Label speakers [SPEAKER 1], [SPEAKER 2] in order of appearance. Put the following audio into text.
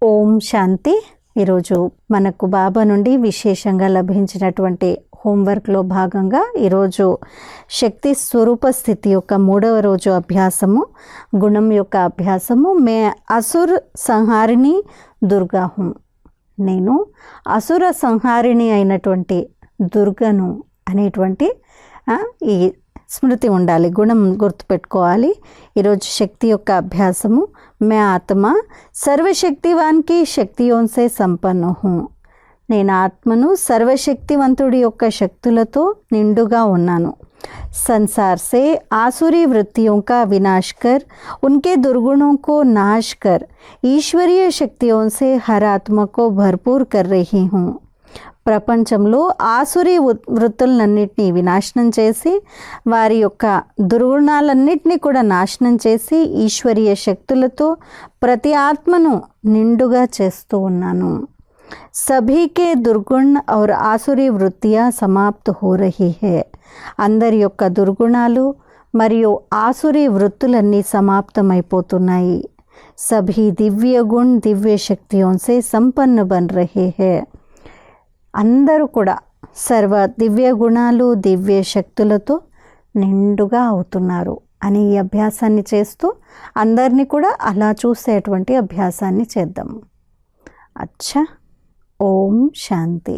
[SPEAKER 1] ఓం శాంతి. ఈరోజు మనకు బాబా నుండి విశేషంగా లభించినటువంటి హోంవర్క్లో భాగంగా ఈరోజు శక్తి స్వరూప స్థితి యొక్క 3వ రోజు అభ్యాసము, గుణం యొక్క అభ్యాసము. మే అసుర్ సంహారిణి దుర్గా హూం. నేను అసుర సంహారిణి అయినటువంటి దుర్గను అనేటువంటి ఈ స్మృతి ఉండాలి, గుణం గుర్తుపెట్టుకోవాలి. ఈరోజు శక్తి యొక్క అభ్యాసము. మే ఆత్మ సర్వశక్తివాన్కి శక్తియోన్సే సంపన్న హూ. నేను ఆత్మను సర్వశక్తివంతుడి యొక్క శక్తులతో నిండుగా ఉన్నాను. संसार से आसुरी वृत्तियों का विनाश कर उनके दुर्गुणों को नाश कर ईश्वरीय शक्तियों से हर आत्मा को भरपूर कर रही हूँ. ప్రపంచంలో ఆసురీ వృత్తులన్నింటినీ వినాశనం చేసి వారి యొక్క దుర్గుణాలన్నింటినీ కూడా నాశనం చేసి ఈశ్వరీయ శక్తులతో ప్రతి ఆత్మను నిండుగా చేస్తూ ఉన్నాను. सभी के दुर्गुण और आसुरी वृत्तियाँ समाप्त हो रही है. అందరి యొక్క దుర్గుణాలు మరియు ఆసురీ వృత్తులన్నీ సమాప్తమైపోతున్నాయి. सभी दिव्य गुण दिव्य शक्तियों से संपन्न बन रहे हैं. అందరూ కూడా సర్వ దివ్య గుణాలు దివ్య శక్తులతో నిండుగా అవుతున్నారు అని ఈ అభ్యాసాన్ని చేస్తూ అందరినీ కూడా అలా చూసేటువంటి అభ్యాసాన్ని చేద్దాం. అచ్చా. ఓం శాంతి.